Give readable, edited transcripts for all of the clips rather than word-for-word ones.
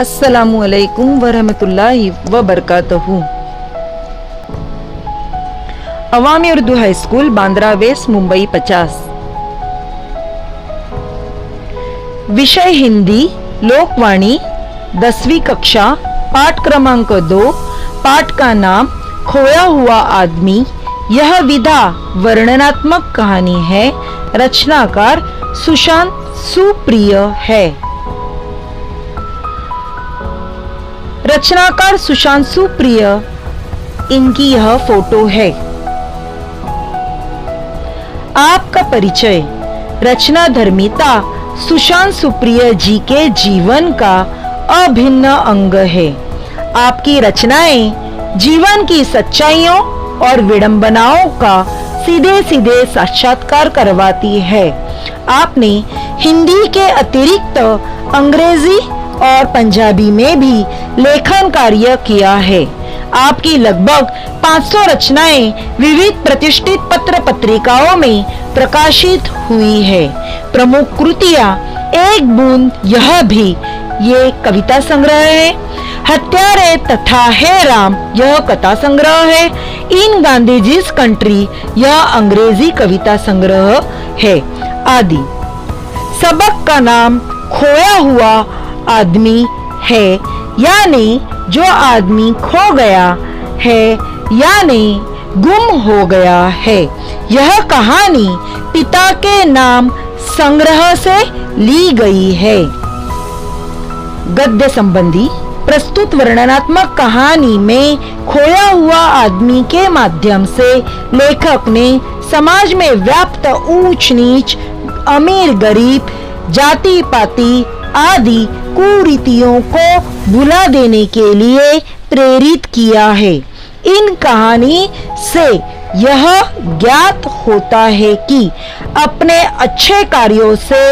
अस्सलामु अलैकुम वरहमतुल्लाहि वबरकातुहू। Awami Urdu high school Bandra west Mumbai 50। विषय हिंदी लोकवाणी 10वीं कक्षा पाठ क्रमांक 2। पाठ का नाम खोया हुआ आदमी। यह विधा वर्णनात्मक कहानी है। रचनाकार सुशांत सुप्रिय है। रचनाकार सुशांत सुप्रिय, इनकी यह फोटो है। आपका परिचय। रचना धर्मिता सुशांत सुप्रिय जी के जीवन का अभिन्न अंग है। आपकी रचनाएं जीवन की सच्चाइयों और विडंबनाओं का सीधे सीधे साक्षात्कार करवाती है। आपने हिंदी के अतिरिक्त अंग्रेजी और पंजाबी में भी लेखन कार्य किया है। आपकी लगभग 500 रचनाएं विविध प्रतिष्ठित पत्र पत्रिकाओं में प्रकाशित हुई है। प्रमुख कृतियां एक बूंद यह भी, ये कविता संग्रह है। हत्यारे तथा है राम, यह कथा संग्रह है। इन गांधीजी's कंट्री, यह अंग्रेजी कविता संग्रह है आदि। सबक का नाम खोया हुआ आदमी है, यानी जो आदमी खो गया है यानी गुम हो गया है। यह कहानी पिता के नाम संग्रह से ली गई है। गद्य संबंधी प्रस्तुत वर्णनात्मक कहानी में खोया हुआ आदमी के माध्यम से लेखक ने समाज में व्याप्त ऊंच नीच, अमीर गरीब, जाति पाति आदि कुरीतियों को भुला देने के लिए प्रेरित किया है। इन कहानी से यह ज्ञात होता है कि अपने अच्छे कार्यों से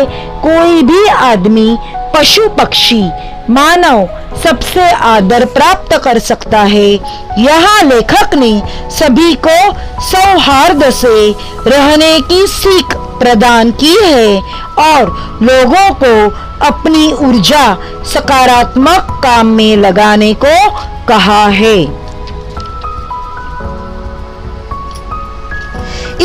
कोई भी आदमी, पशु पक्षी, मानव सबसे आदर प्राप्त कर सकता है। यहाँ लेखक ने सभी को सौहार्द से रहने की सीख प्रदान की है और लोगों को अपनी ऊर्जा सकारात्मक काम में लगाने को कहा है।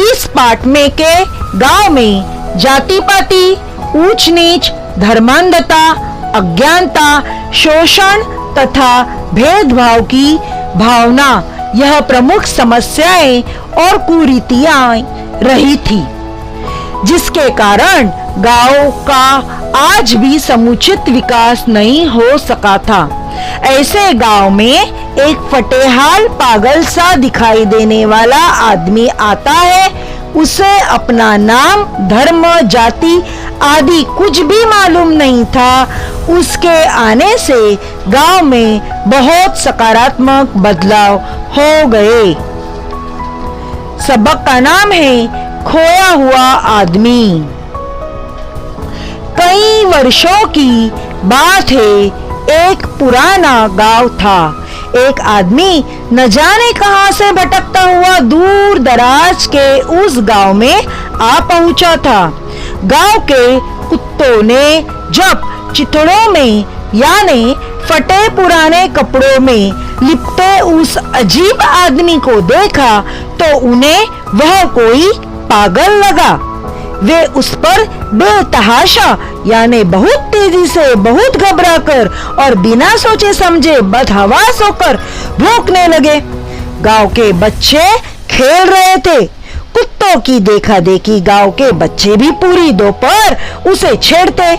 इस पाठ में के गांव में जाति पाति, ऊंच नीच, धर्मांधता, अज्ञानता, शोषण तथा भेदभाव की भावना, यह प्रमुख समस्याएं और कुरीतियां रही थी, जिसके कारण गांव का आज भी समुचित विकास नहीं हो सका था। ऐसे गांव में एक फटेहाल पागल सा दिखाई देने वाला आदमी आता है। उसे अपना नाम, धर्म, जाति आदि कुछ भी मालूम नहीं था। उसके आने से गांव में बहुत सकारात्मक बदलाव हो गए। सबक का नाम है खोया हुआ आदमी। कई वर्षों की बात है। एक पुराना गांव था। एक आदमी न जाने कहां से भटकता हुआ दूर दराज के उस गांव में आ पहुंचा था। गांव के कुत्तों ने जब चिथड़ों में यानी फटे पुराने कपड़ों में लिपटे उस अजीब आदमी को देखा तो उन्हें वह कोई पागल लगा। वे उस पर बेतहाशा यानी बहुत तेजी से, बहुत घबराकर और बिना सोचे समझे बदहवास होकर भौंकने लगे। गांव के बच्चे खेल रहे थे। कुत्तों की देखा देखी गांव के बच्चे भी पूरी दोपहर उसे छेड़ते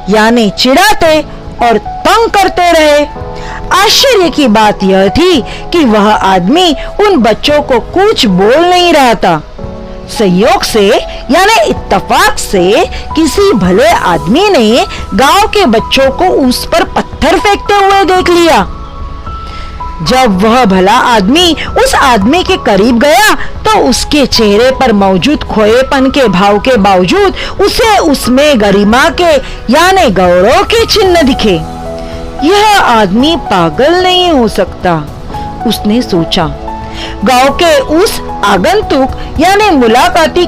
यानी चिढ़ाते और तंग करते रहे। आश्चर्य की बात यह थी कि वह आदमी उन बच्चों को कुछ बोल नहीं रहा था। संयोग से यानी इत्तेफाक से किसी भले आदमी ने गांव के बच्चों को उस पर पत्थर फेंकते हुए देख लिया। जब वह भला आदमी उस आदमी के करीब गया तो उसके चेहरे पर मौजूद खोएपन के भाव के बावजूद उसे उसमें गरिमा के यानी गौरव के चिन्ह दिखे। यह आदमी पागल नहीं हो सकता, उसने सोचा। गांव के उस आगंतुक यानी मुलाकाती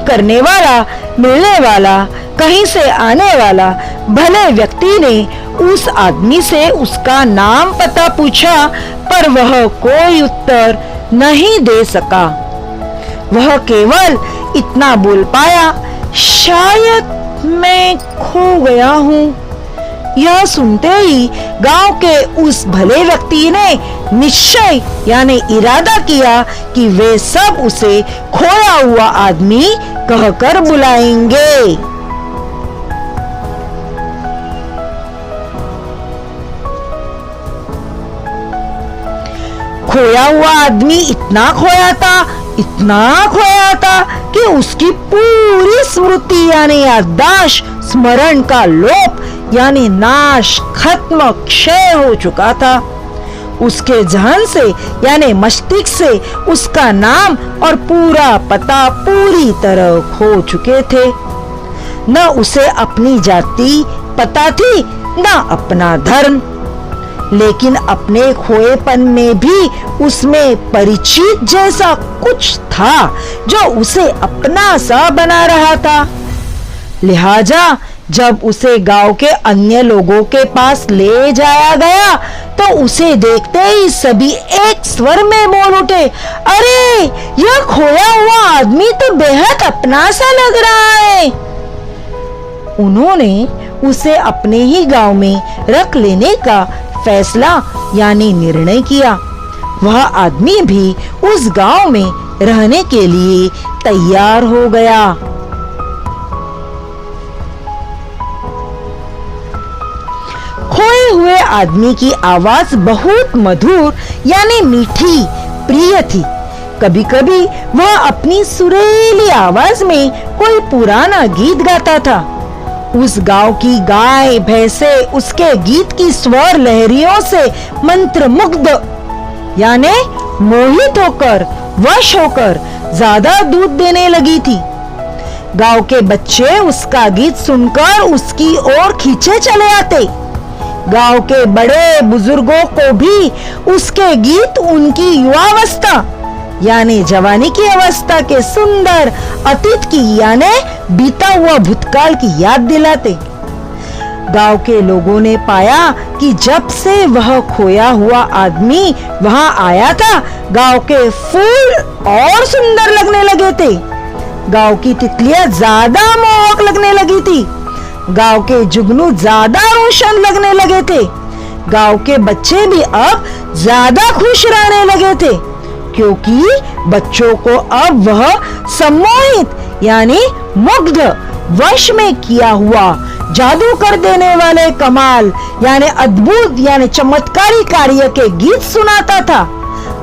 मिलने वाला, कहीं से आने वाला भले व्यक्ति ने उस आदमी से उसका नाम पता पूछा, पर वह कोई उत्तर नहीं दे सका। वह केवल इतना बोल पाया, शायद मैं खो गया हूँ। यह सुनते ही गांव के उस भले व्यक्ति ने निश्चय यानी इरादा किया कि वे सब उसे खोया हुआ आदमी कहकर बुलाएंगे। खोया हुआ आदमी इतना खोया था कि उसकी पूरी स्मृति यानी याददाश्त, स्मरण का लोप यानी नाश, खत्म, क्षय हो चुका था। उसके जहन से यानी मस्तिष्क से उसका नाम और पूरा पता पूरी तरह खो चुके थे। न उसे अपनी जाति पता थी, न अपना धर्म, लेकिन अपने खोएपन में भी उसमें परिचित जैसा कुछ था जो उसे अपना सा बना रहा था। लिहाजा जब उसे गांव के अन्य लोगों के पास ले जाया गया तो उसे देखते ही सभी एक स्वर में बोल उठे, अरे यह खोया हुआ आदमी तो बेहद अपना सा लग रहा है। उन्होंने उसे अपने ही गांव में रख लेने का फैसला यानी निर्णय किया। वह आदमी भी उस गांव में रहने के लिए तैयार हो गया। खोए हुए आदमी की आवाज बहुत मधुर यानी मीठी, प्रिय थी। कभी कभी वह अपनी सुरीली आवाज में कोई पुराना गीत गाता था। उस गांव की गाय भैंसे उसके गीत की स्वर लहरियों से मंत्रमुग्ध यानी मोहित होकर, वश होकर ज्यादा दूध देने लगी थी। गांव के बच्चे उसका गीत सुनकर उसकी ओर खींचे चले आते। गांव के बड़े बुजुर्गों को भी उसके गीत उनकी युवावस्था यानी जवानी की अवस्था के सुंदर अतीत की यानी बीता हुआ भूतकाल की याद दिलाते। गांव के लोगों ने पाया कि जब से वह खोया हुआ आदमी वहां आया था, गांव के फूल और सुंदर लगने लगे थे। गांव की तितलियां ज्यादा मोहक लगने लगी थी। गांव के जुगनू ज्यादा रोशन लगने लगे थे। गांव के बच्चे भी अब ज्यादा खुश रहने लगे थे, क्योंकि बच्चों को अब वह सम्मोहित यानी मुग्ध, वश में किया हुआ, जादू कर देने वाले कमाल यानी अद्भुत यानी चमत्कारी कार्य के गीत सुनाता था।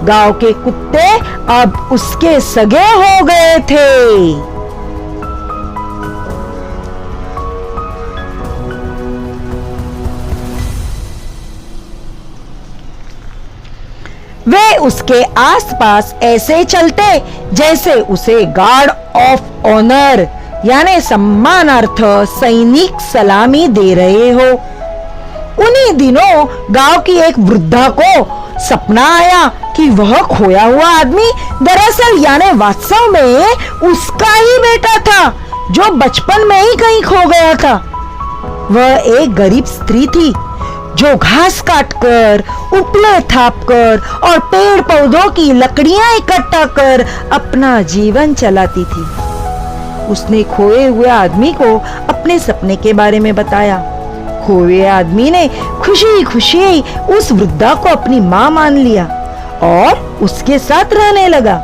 गांव के कुत्ते अब उसके सगे हो गए थे। वे उसके आसपास ऐसे चलते जैसे उसे गार्ड ऑफ ऑनर यानी सम्मानार्थ सैनिक सलामी दे रहे हो। उन्हीं दिनों गांव की एक वृद्धा को सपना आया कि वह खोया हुआ आदमी दरअसल यानी वास्तव में उसका ही बेटा था जो बचपन में ही कहीं खो गया था। वह एक गरीब स्त्री थी जो घास काटकर, उपले थापकर और पेड़ पौधों की लकड़ियां इकट्ठा कर अपना जीवन चलाती थी। उसने खोए हुए आदमी को अपने सपने के बारे में बताया। खोए आदमी ने खुशी खुशी उस वृद्धा को अपनी मां मान लिया और उसके साथ रहने लगा।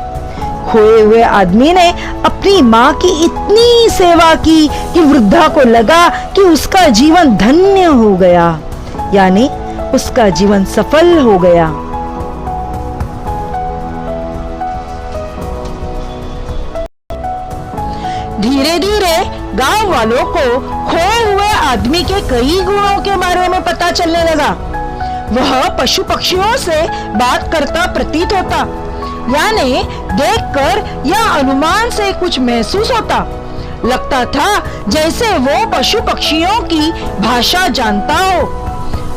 खोए हुए आदमी ने अपनी मां की इतनी सेवा की कि वृद्धा को लगा कि उसका जीवन धन्य हो गया, यानी उसका जीवन सफल हो गया। धीरे धीरे गांव वालों को खोए हुए आदमी के कई गुणों के बारे में पता चलने लगा। वह पशु पक्षियों से बात करता प्रतीत होता, यानी देखकर या अनुमान से कुछ महसूस होता। लगता था जैसे वो पशु पक्षियों की भाषा जानता हो।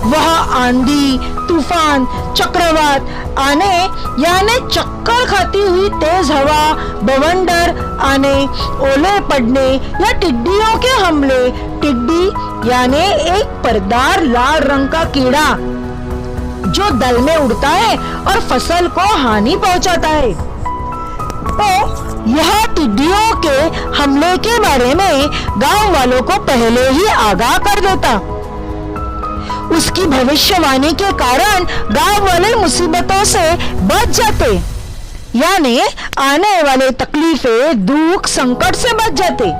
वह आंधी, तूफान, चक्रवात आने यानी चक्कर खाती हुई तेज हवा, बवंडर आने, ओले पड़ने या टिड्डियों के हमले, टिड्डी यानी एक परदार लाल रंग का कीड़ा जो दल में उड़ता है और फसल को हानि पहुंचाता है। तो यह टिड्डियों के हमले के बारे में गांव वालों को पहले ही आगाह कर देता। उसकी भविष्यवाणी के कारण गांव वाले मुसीबतों से बच जाते, यानी आने वाले तकलीफें, दुख, संकट से बच जाते।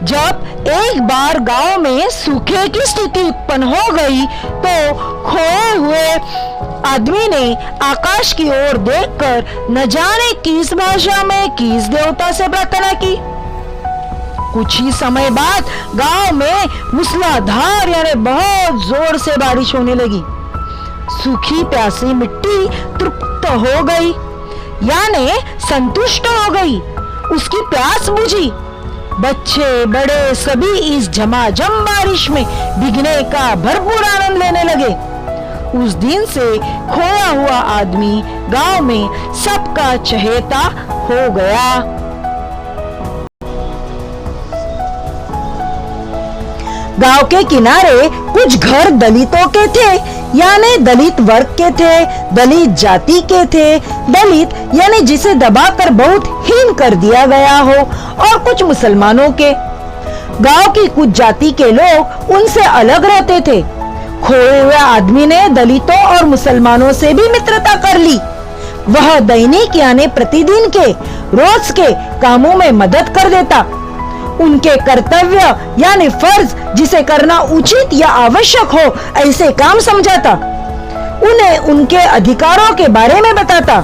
जब एक बार गांव में सूखे की स्थिति उत्पन्न हो गई तो खोए हुए आदमी ने आकाश की ओर देखकर न जाने किस भाषा में किस देवता से प्रार्थना की। कुछ ही समय बाद गांव में मूसलाधार यानी बहुत जोर से बारिश होने लगी। सूखी प्यासी मिट्टी तृप्त हो गई, यानी संतुष्ट हो गई। उसकी प्यास बुझी। बच्चे बड़े सभी इस झमाझम बारिश में भीगने का भरपूर आनंद लेने लगे। उस दिन से खोया हुआ आदमी गांव में सबका चहेता हो गया। गांव के किनारे कुछ घर दलितों के थे, यानी दलित वर्ग के थे, दलित जाति के थे। दलित यानी जिसे दबाकर बहुत हीन कर दिया गया हो, और कुछ मुसलमानों के। गांव की कुछ जाति के लोग उनसे अलग रहते थे। खोए हुए आदमी ने दलितों और मुसलमानों से भी मित्रता कर ली। वह दैनिक यानी प्रतिदिन के रोज के कामों में मदद कर देता। उनके कर्तव्य यानी फर्ज जिसे करना उचित या आवश्यक हो ऐसे काम समझाता। उन्हें उनके अधिकारों के बारे में बताता।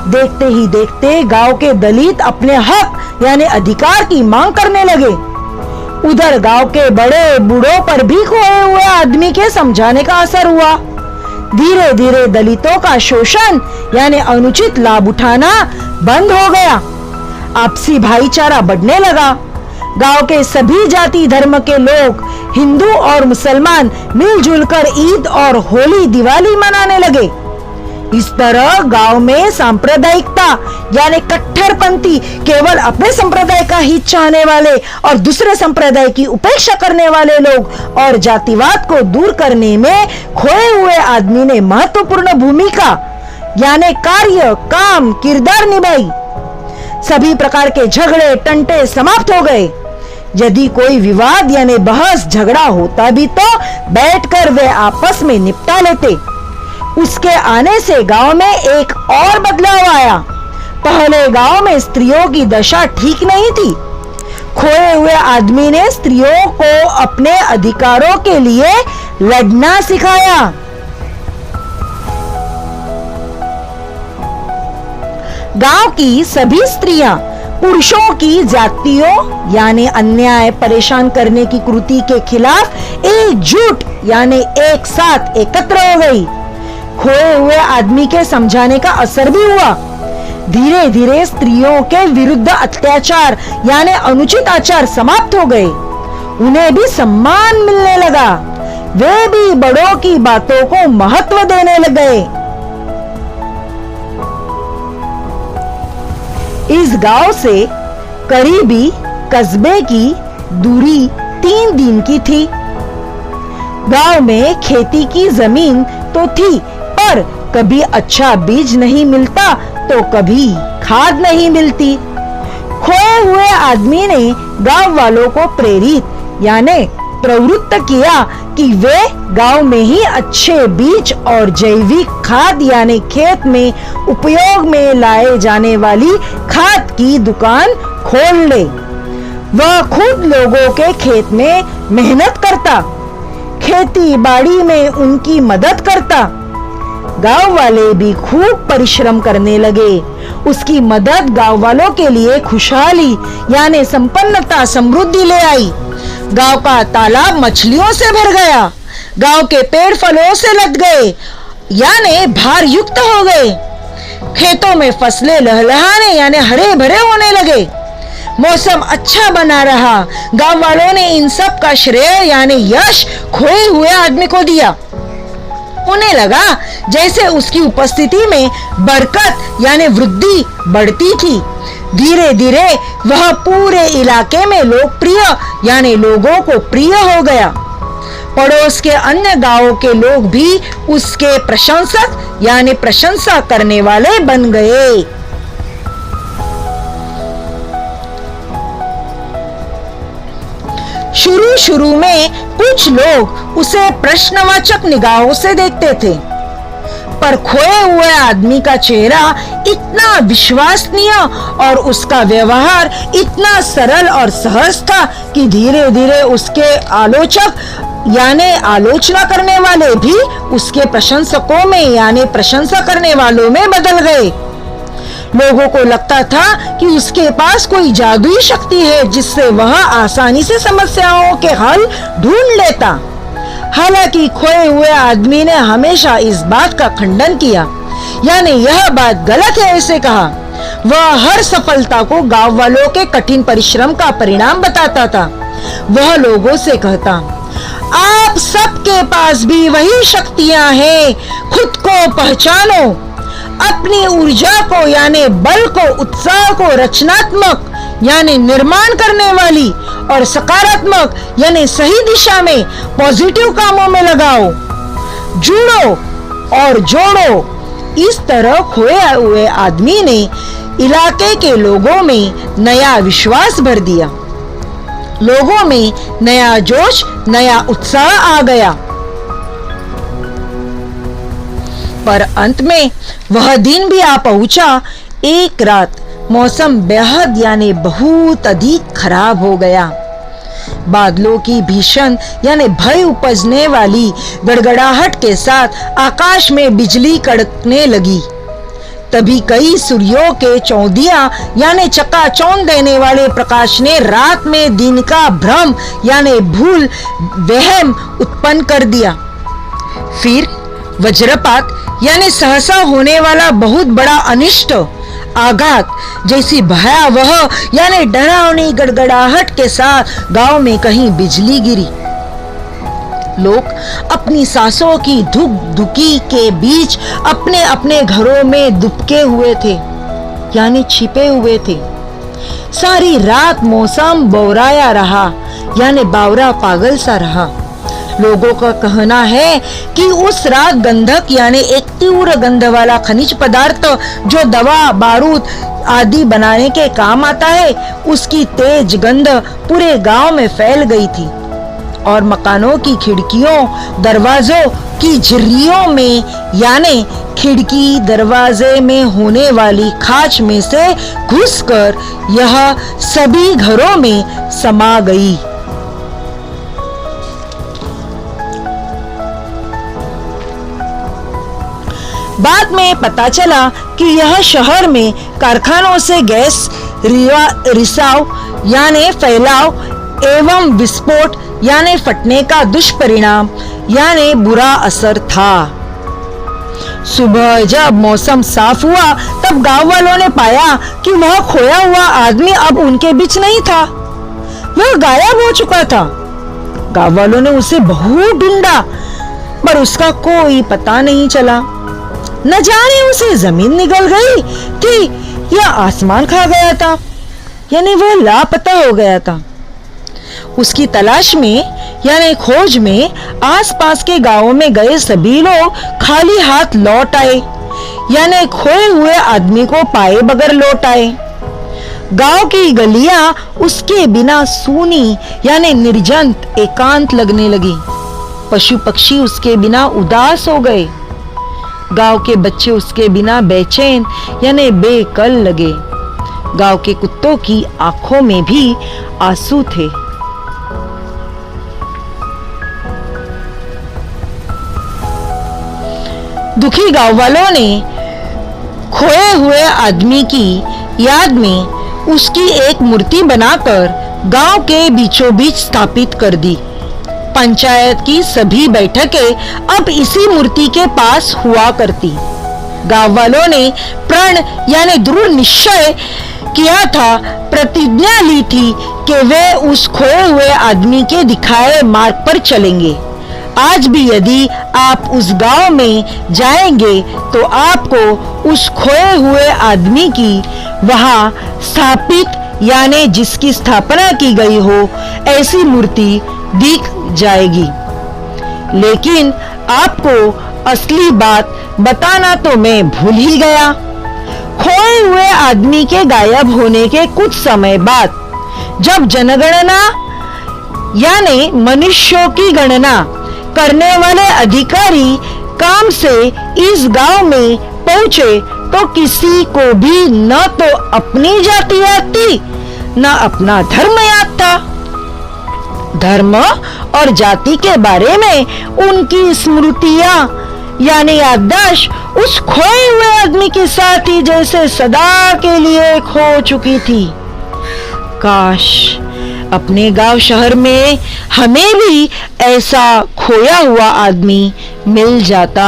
देखते ही देखते गांव के दलित अपने हक यानी अधिकार की मांग करने लगे। उधर गांव के बड़े बूढ़ों पर भी खोए हुए आदमी के समझाने का असर हुआ। धीरे धीरे दलितों का शोषण यानी अनुचित लाभ उठाना बंद हो गया। आपसी भाईचारा बढ़ने लगा। गांव के सभी जाति धर्म के लोग, हिंदू और मुसलमान, मिलजुल कर ईद और होली, दिवाली मनाने लगे। इस तरह गांव में सांप्रदायिकता यानी कट्टरपंथी, केवल अपने संप्रदाय का ही चाहने वाले और दूसरे संप्रदाय की उपेक्षा करने वाले लोग और जातिवाद को दूर करने में खोए हुए आदमी ने महत्वपूर्ण भूमिका यानी कार्य, काम, किरदार निभाई। सभी प्रकार के झगड़े टंटे समाप्त हो गए। यदि कोई विवाद यानी बहस झगड़ा होता भी तो बैठकर वे आपस में निपटा लेते। उसके आने से गांव में एक और बदलाव आया। पहले गांव में स्त्रियों की दशा ठीक नहीं थी। खोए हुए आदमी ने स्त्रियों को अपने अधिकारों के लिए लड़ना सिखाया। गांव की सभी स्त्रियां पुरुषों की जातियों यानी अन्याय, परेशान करने की कृति के खिलाफ एकजुट यानी एक साथ एकत्र हो गई। खोए हुए आदमी के समझाने का असर भी हुआ। धीरे धीरे स्त्रियों के विरुद्ध अत्याचार यानी अनुचित आचार समाप्त हो गए। उन्हें भी सम्मान मिलने लगा। वे भी बड़ों की बातों को महत्व देने लग गए। इस गांव से करीबी कस्बे की दूरी 3 दिन की थी। गांव में खेती की जमीन तो थी, पर कभी अच्छा बीज नहीं मिलता तो कभी खाद नहीं मिलती। खोए हुए आदमी ने गांव वालों को प्रेरित यानी प्रवृत्त किया कि वे गांव में ही अच्छे बीज और जैविक खाद यानी खेत में उपयोग में लाए जाने वाली खाद की दुकान खोल ले। वह खुद लोगों के खेत में मेहनत करता, खेती बाड़ी में उनकी मदद करता। गांव वाले भी खूब परिश्रम करने लगे। उसकी मदद गांव वालों के लिए खुशहाली यानी संपन्नता, समृद्धि ले आई। गांव का तालाब मछलियों से भर गया। गांव के पेड़ फलों से लद गए यानी भार युक्त हो गए। खेतों में फसलें लहलहाने यानी हरे भरे होने लगे। मौसम अच्छा बना रहा। गांव वालों ने इन सब का श्रेय यानी यश खोए हुए आदमी को दिया। उन्हें लगा जैसे उसकी उपस्थिति में बरकत यानी वृद्धि बढ़ती थी। धीरे धीरे वह पूरे इलाके में लोकप्रिय यानी लोगों को प्रिय हो गया। पड़ोस के अन्य गांवों के लोग भी उसके प्रशंसक यानी प्रशंसा करने वाले बन गए। शुरू शुरू में कुछ लोग उसे प्रश्नवाचक निगाहों से देखते थे, पर खोए हुए आदमी का चेहरा इतना विश्वसनीय और उसका व्यवहार इतना सरल और सहज था कि धीरे धीरे उसके आलोचक यानी आलोचना करने वाले भी उसके प्रशंसकों में यानी प्रशंसा करने वालों में बदल गए। लोगों को लगता था कि उसके पास कोई जादुई शक्ति है जिससे वह आसानी से समस्याओं के हल ढूंढ लेता। हालांकि खोए हुए आदमी ने हमेशा इस बात का खंडन किया, यानी यह बात गलत है ऐसे कहा। वह हर सफलता को गांव वालों के कठिन परिश्रम का परिणाम बताता था। वह लोगों से कहता, आप सबके पास भी वही शक्तियां हैं, खुद को पहचानो, अपनी ऊर्जा को यानी बल को, उत्साह को रचनात्मक यानी निर्माण करने वाली और सकारात्मक यानी सही दिशा में पॉजिटिव कामों में लगाओ, जुड़ो और जोड़ो। इस तरह खोए हुए आदमी ने इलाके के लोगों में नया विश्वास भर दिया। लोगों में नया जोश, नया उत्साह आ गया। पर अंत में वह दिन भी आ पहुंचा। एक रात मौसम बेहद यानी बहुत अधिक खराब हो गया। बादलों की भीषण यानी भय उपजने वाली गड़गड़ाहट के साथ आकाश में बिजली कड़कने लगी। तभी कई सूर्यों के चौदिया यानी चकाचौंध देने वाले प्रकाश ने रात में दिन का भ्रम यानी भूल वहम उत्पन्न कर दिया। फिर वज्रपात यानी सहसा होने वाला बहुत बड़ा अनिष्ट आघात जैसी भयावह यानी डरावनी गड़गड़ाहट के साथ गांव में कहीं बिजली गिरी। लोग अपनी सांसों की धुक धुकी के बीच अपने अपने घरों में दुबके हुए थे यानी छिपे हुए थे। सारी रात मौसम बौराया रहा यानी बावरा पागल सा रहा। लोगों का कहना है कि उस रात गंधक यानी एक तीव्र गंध वाला खनिज पदार्थ जो दवा, बारूद आदि बनाने के काम आता है, उसकी तेज गंध पूरे गांव में फैल गई थी और मकानों की खिड़कियों, दरवाजों की झिर्रियों में यानी खिड़की दरवाजे में होने वाली खाच में से घुसकर यह सभी घरों में समा गई। बाद में पता चला कि यह शहर में कारखानों से गैस रिसाव यानी फैलाव एवं विस्फोट यानी फटने का दुष्परिणाम यानी बुरा असर था। सुबह जब मौसम साफ हुआ तब गांव वालों ने पाया कि वह खोया हुआ आदमी अब उनके बीच नहीं था, वह गायब हो चुका था। गांव वालों ने उसे बहुत ढूंढा पर उसका कोई पता नहीं चला। न जाने उसे जमीन निगल गई थी या आसमान खा गया था, यानी वह लापता हो गया था। उसकी तलाश में यानी खोज में आसपास के गांवों में गए सभी लोग खाली हाथ लौट आए यानी खोए हुए आदमी को पाए बगैर लौट आए। गांव की गलियां उसके बिना सूनी यानी निर्जंत एकांत लगने लगी। पशु पक्षी उसके बिना उदास हो गए। गांव के बच्चे उसके बिना बेचैन यानी बेकल लगे। गांव के कुत्तों की आंखों में भी आंसू थे। दुखी गांव वालों ने खोए हुए आदमी की याद में उसकी एक मूर्ति बनाकर गांव के बीचों बीच स्थापित कर दी। पंचायत की सभी बैठकें अब इसी मूर्ति के पास हुआ करती। गांव वालों ने प्रण यानी दृढ़ निश्चय किया था, प्रतिज्ञा ली थी कि वे उस खोए हुए आदमी के दिखाए मार्ग पर चलेंगे। आज भी यदि आप उस गांव में जाएंगे तो आपको उस खोए हुए आदमी की वहां स्थापित यानी जिसकी स्थापना की गई हो ऐसी मूर्ति दिख जाएगी। लेकिन आपको असली बात बताना तो मैं भूल ही गया। खोए हुए आदमी के गायब होने के कुछ समय बाद जब जनगणना यानी मनुष्यों की गणना करने वाले अधिकारी काम से इस गांव में पहुंचे तो किसी को भी न तो अपनी जाति याद थी न अपना धर्म याद था। धर्म और जाति के बारे में उनकी स्मृतियां यानी याददाश्त उस खोए हुए आदमी के साथ ही जैसे सदा के लिए खो चुकी थी। काश अपने गांव शहर में हमें भी ऐसा खोया हुआ आदमी मिल जाता।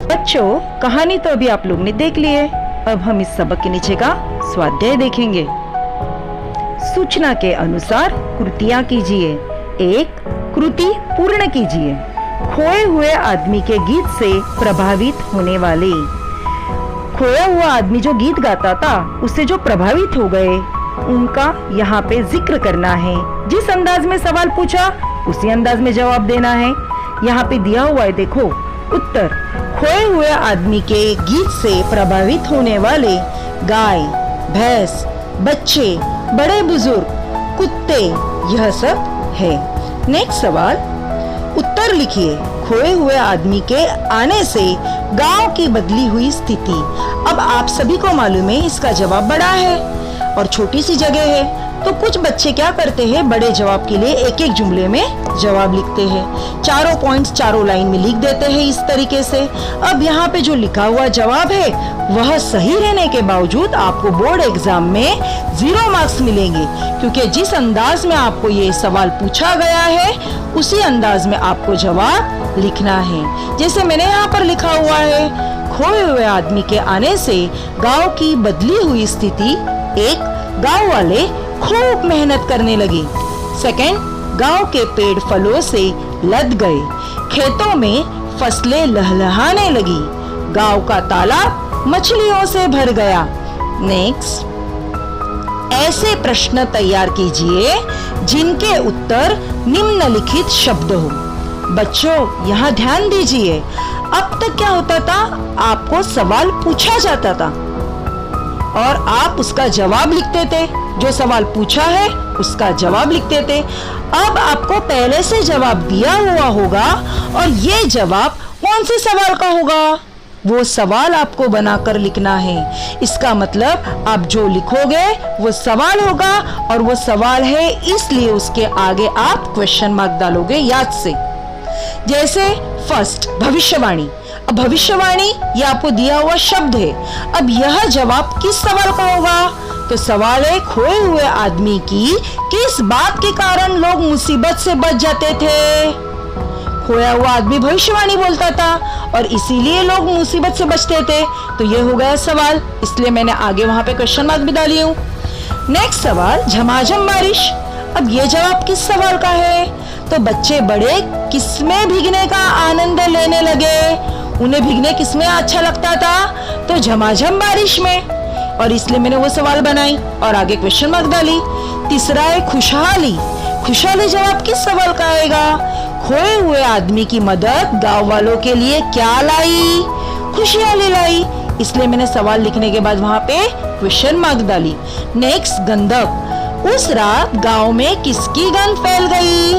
बच्चों, कहानी तो अभी आप लोग ने देख ली है। अब हम इस सबक के नीचे का स्वाध्याय देखेंगे। सूचना के अनुसार कृतियां कीजिए। एक कृति पूर्ण कीजिए। खोए हुए आदमी के गीत से प्रभावित होने वाले। खोया हुआ आदमी जो गीत गाता था उससे जो प्रभावित हो गए उनका यहाँ पे जिक्र करना है। जिस अंदाज में सवाल पूछा उसी अंदाज में जवाब देना है। यहाँ पे दिया हुआ है, देखो उत्तर। खोए हुए आदमी के गीत से प्रभावित होने वाले गाय, भैंस, बच्चे, बड़े बुजुर्ग, कुत्ते, यह सब है। नेक्स्ट सवाल, उत्तर लिखिए। खोए हुए आदमी के आने से गांव की बदली हुई स्थिति। अब आप सभी को मालूम है इसका जवाब बड़ा है और छोटी सी जगह है, तो कुछ बच्चे क्या करते हैं, बड़े जवाब के लिए एक एक जुमले में जवाब लिखते हैं। चारों पॉइंट्स चारों लाइन में लिख देते हैं इस तरीके से। अब यहाँ पे जो लिखा हुआ जवाब है वह सही रहने के बावजूद आपको बोर्ड एग्जाम में 0 मार्क्स मिलेंगे, क्योंकि जिस अंदाज में आपको ये सवाल पूछा गया है उसी अंदाज में आपको जवाब लिखना है। जैसे मैंने यहाँ पर लिखा हुआ है, खोए हुए आदमी के आने से गांव की बदली हुई स्थिति। एक, गांव वाले खूब मेहनत करने लगे। सेकंड, गांव के पेड़ फलों से लद गए। खेतों में फसलें लहलहाने लगी। गांव का तालाब मछलियों से भर गया। नेक्स्ट, ऐसे प्रश्न तैयार कीजिए जिनके उत्तर निम्नलिखित शब्द हो। बच्चों यहाँ ध्यान दीजिए, अब तक क्या होता था, आपको सवाल पूछा जाता था और आप उसका जवाब लिखते थे। जो सवाल पूछा है उसका जवाब लिखते थे। अब आपको पहले से जवाब दिया हुआ होगा और ये जवाब कौन से सवाल का होगा, वो सवाल आपको बनाकर लिखना है। इसका मतलब आप जो लिखोगे वो सवाल होगा और वो सवाल है इसलिए उसके आगे आप क्वेश्चन मार्क डालोगे याद से। जैसे फर्स्ट, भविष्यवाणी। अब भविष्यवाणी ये आपको दिया हुआ शब्द है। अब यह जवाब किस सवाल का होगा, तो सवाल है खोए हुए आदमी की किस बात के कारण लोग मुसीबत से बच जाते थे। खोया हुआ आदमी भविष्यवाणी बोलता था और इसीलिए लोग मुसीबत से बचते थे, तो ये हो गया सवाल, इसलिए मैंने आगे वहां पे क्वेश्चन मार्क भी डाली हूँ। नेक्स्ट सवाल, झमाझम बारिश। अब ये जवाब किस सवाल का है, तो बच्चे बड़े किसमें भीगने का आनंद लेने लगे। उन्हें भीगने किसमें अच्छा लगता था, तो झमाझम बारिश में, और इसलिए मैंने वो सवाल बनाई और आगे क्वेश्चन मार्क डाली। तीसरा है खुशहाली। खुशहाली जवाब किस सवाल का आएगा, खोए हुए आदमी की मदद गांव वालों के लिए क्या लाई, खुशहाली लाई, इसलिए मैंने सवाल लिखने के बाद वहां पे क्वेश्चन मार्क डाली। नेक्स्ट, गंधक। उस रात गांव में किसकी गंध फैल गई,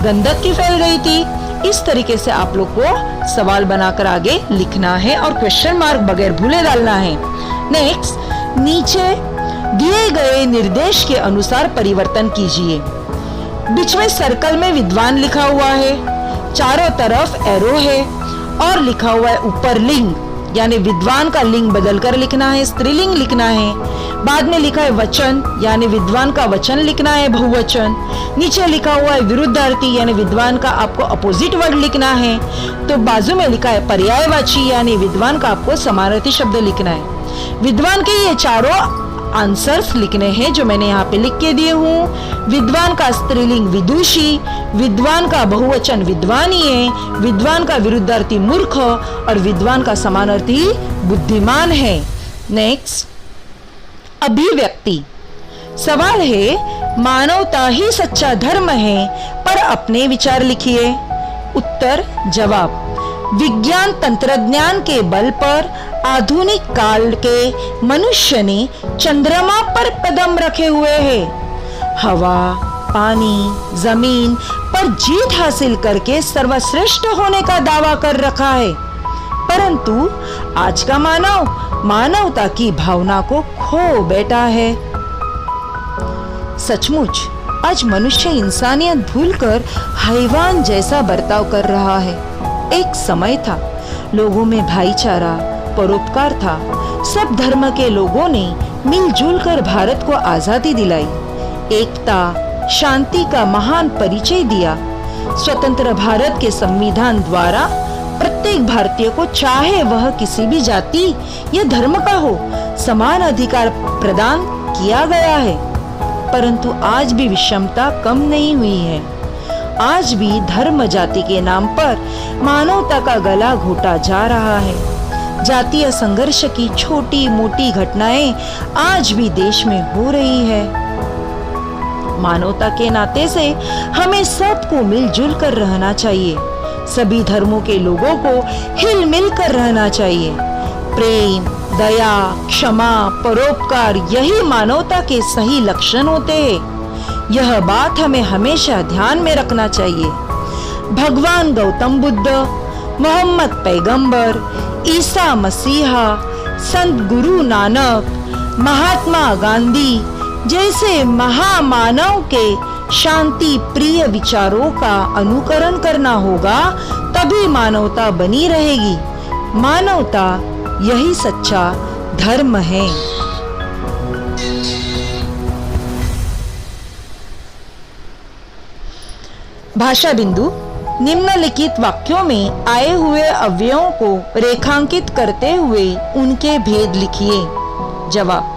गंधक की फैल गई थी। इस तरीके से आप लोग को सवाल बनाकर आगे लिखना है और क्वेश्चन मार्क बगैर भूले डालना है। नेक्स्ट, नीचे दिए गए निर्देश के अनुसार परिवर्तन कीजिए। बीच में सर्कल में विद्वान लिखा हुआ है, चारों तरफ एरो है और लिखा हुआ है ऊपर लिंग, यानी विद्वान का लिंग बदलकर लिखना है, स्त्रीलिंग लिखना है। बाद में लिखा है वचन, यानी विद्वान का वचन लिखना है, बहुवचन। नीचे लिखा हुआ है विरुद्धार्थी, यानी विद्वान का आपको अपोजिट वर्ड लिखना है। तो बाजू में लिखा है पर्यायवाची, यानी विद्वान का आपको समानार्थी शब्द लिखना है। विद्वान के ये चारों आंसर्स लिखने हैं जो मैंने यहाँ पे लिख के दिए हूँ। विद्वान का स्त्रीलिंग विदुषी, विद्वान का बहुवचन विद्वानीय, विद्वान का विरुद्धार्थी मूर्ख और विद्वान का समानार्थी बुद्धिमान है। नेक्स्ट, अभिव्यक्ति। सवाल है, मानवता ही सच्चा धर्म है, पर अपने विचार लिखिए। उत्तर जवाब, विज्ञान तंत्रज्ञान के बल पर आधुनिक काल के मनुष्य ने चंद्रमा पर कदम रखे हुए हैं। हवा, पानी, जमीन पर जीत हासिल करके सर्वश्रेष्ठ होने का दावा कर रखा है, परंतु आज का मानव मानवता की भावना को खो बैठा है। सचमुच आज मनुष्य इंसानियत भूलकर हैवान जैसा बर्ताव कर रहा है। एक समय था, लोगों में भाईचारा, परोपकार था। सब धर्म के लोगों ने मिलजुल कर भारत को आजादी दिलाई, एकता, शांति का महान परिचय दिया। स्वतंत्र भारत के संविधान द्वारा प्रत्येक भारतीय को, चाहे वह किसी भी जाति या धर्म का हो, समान अधिकार प्रदान किया गया है। परंतु आज भी विषमता कम नहीं हुई है। आज भी धर्म जाति के नाम पर मानवता का गला घोटा जा रहा है। जातीय संघर्ष की छोटी मोटी घटनाएं आज भी देश में हो रही है। मानवता के नाते से हमें सबको मिलजुल कर रहना चाहिए। सभी धर्मों के लोगों को हिल मिल कर रहना चाहिए। प्रेम, दया, क्षमा, परोपकार यही मानवता के सही लक्षण होते हैं। यह बात हमें हमेशा ध्यान में रखना चाहिए। भगवान गौतम बुद्ध, मोहम्मद पैगंबर, ईसा मसीहा, संत गुरु नानक, महात्मा गांधी जैसे महामानव के शांति प्रिय विचारों का अनुकरण करना होगा, तभी मानवता बनी रहेगी। मानवता यही सच्चा धर्म है। भाषा बिंदु। निम्नलिखित वाक्यों में आए हुए अव्ययों को रेखांकित करते हुए उनके भेद लिखिए। जवाब,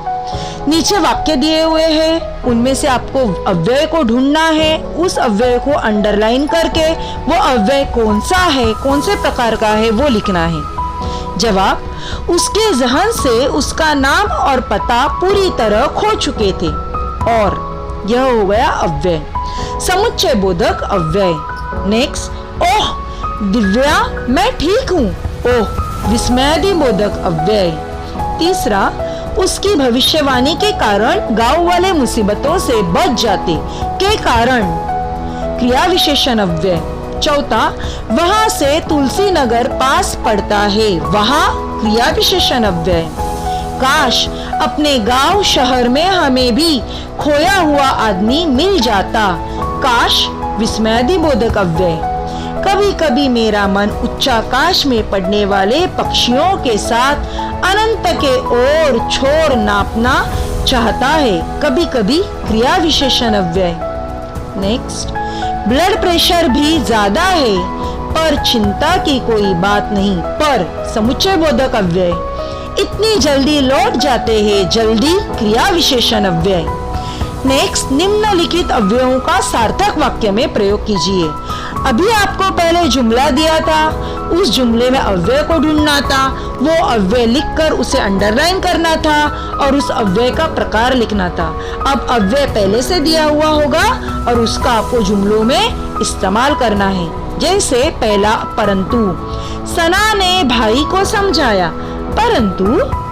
नीचे वाक्य दिए हुए हैं, उनमें से आपको अव्यय को ढूंढना है। उस अव्यय को अंडरलाइन करके वो अव्यय कौन सा है, कौन से प्रकार का है, वो लिखना है। जवाब, उसके जहन से उसका नाम और पता पूरी तरह खो चुके थे और यह हो गया अव्यय। समुच्चय बोधक अव्यय। नेक्स्ट, ओह दिव्या मैं ठीक हूँ, ओह विस्मयादि बोधक अव्यय। तीसरा, उसकी भविष्यवाणी के कारण गांव वाले मुसीबतों से बच जाते के कारण, क्रिया विशेषण अव्यय। चौथा, वहां से तुलसी नगर पास पड़ता है, वहां क्रिया विशेषण अव्यय। काश अपने गांव शहर में हमें भी खोया हुआ आदमी मिल जाता, काश विस्मयादि बोधक अव्यय। कभी कभी मेरा मन उच्चाकाश में पड़ने वाले पक्षियों के साथ अनंत के ओर छोर नापना चाहता है, कभी कभी क्रिया विशेषण अव्यय। नेक्स्ट, ब्लड प्रेशर भी ज्यादा है पर चिंता की कोई बात नहीं, पर समुच्चय बोधक अव्यय। इतनी जल्दी लौट जाते हैं, जल्दी क्रिया विशेषण अव्यय। नेक्स्ट, निम्नलिखित अव्ययों का सार्थक वाक्य में प्रयोग कीजिए। अभी आपको पहले जुमला दिया था, उस जुमले में अव्यय को ढूंढना था, वो अव्यय लिखकर उसे अंडरलाइन करना था और उस अव्यय का प्रकार लिखना था। अब अव्यय पहले से दिया हुआ होगा और उसका आपको जुमलों में इस्तेमाल करना है। जैसे पहला, परंतु सना ने भाई को समझाया परंतु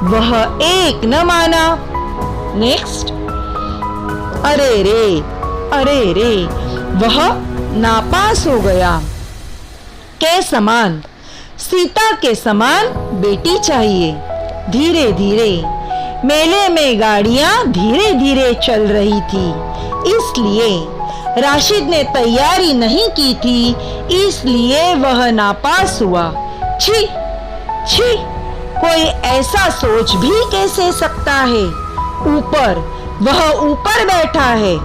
वह एक न माना। नेक्स्ट, अरे रे वह नापास हो गया। के समान, सीता के समान बेटी चाहिए। धीरे धीरे, मेले में गाड़ियां धीरे धीरे चल रही थी, इसलिए राशिद ने तैयारी नहीं की थी, इसलिए वह नापास हुआ। छी छी, कोई ऐसा सोच भी कैसे सकता है। ऊपर, वह ऊपर बैठा है।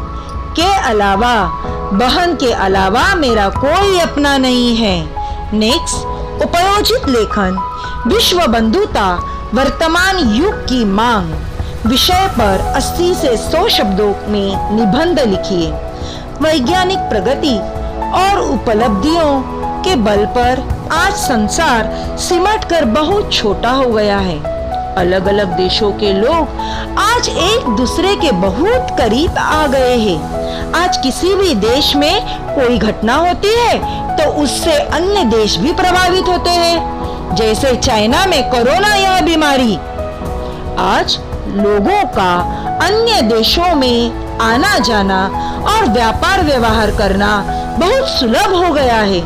के अलावा, बहन के अलावा मेरा कोई अपना नहीं है। नेक्स्ट, उपयोजित लेखन। विश्व बंधुता वर्तमान युग की मांग। विषय पर 80 से 100 शब्दों में निबंध लिखिए। वैज्ञानिक प्रगति और उपलब्धियों के बल पर आज संसार सिमट कर बहुत छोटा हो गया है। अलग अलग देशों के लोग आज एक दूसरे के बहुत करीब आ गए हैं। आज किसी भी देश में कोई घटना होती है तो उससे अन्य देश भी प्रभावित होते हैं। जैसे चाइना में कोरोना यह बीमारी, आज लोगों का अन्य देशों में आना जाना और व्यापार व्यवहार करना बहुत सुलभ हो गया है।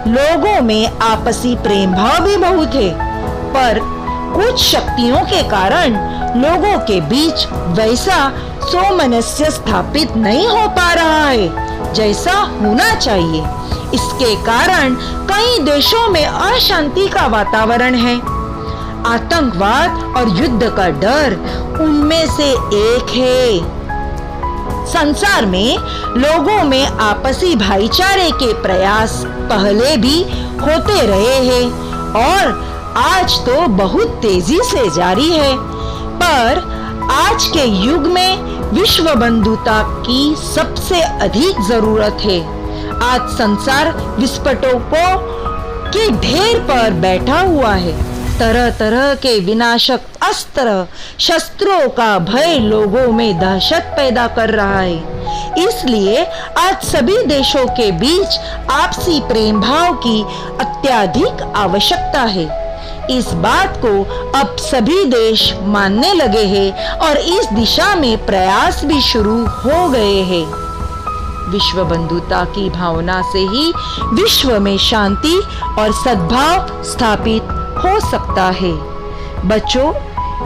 लोगों में आपसी प्रेम भाव भी बहुत है, पर कुछ शक्तियों के कारण लोगों के बीच वैसा सामंजस्य स्थापित नहीं हो पा रहा है जैसा होना चाहिए। इसके कारण कई देशों में अशांति का वातावरण है। आतंकवाद और युद्ध का डर उनमें से एक है। संसार में लोगों में आपसी भाईचारे के प्रयास पहले भी होते रहे हैं और आज तो बहुत तेजी से जारी है, पर आज के युग में विश्व बंधुता की सबसे अधिक जरूरत है। आज संसार विस्फोटकों के ढेर पर बैठा हुआ है। तरह तरह के विनाशक अस्त्र शस्त्रों का भय लोगों में दहशत पैदा कर रहा है। इसलिए आज सभी देशों के बीच आपसी प्रेम भाव की अत्यधिक आवश्यकता है। इस बात को अब सभी देश मानने लगे हैं और इस दिशा में प्रयास भी शुरू हो गए हैं। विश्व बंधुता की भावना से ही विश्व में शांति और सद्भाव स्थापित हो सकता है। बच्चों,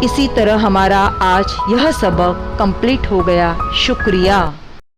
इसी तरह हमारा आज यह सबक कंप्लीट हो गया। शुक्रिया।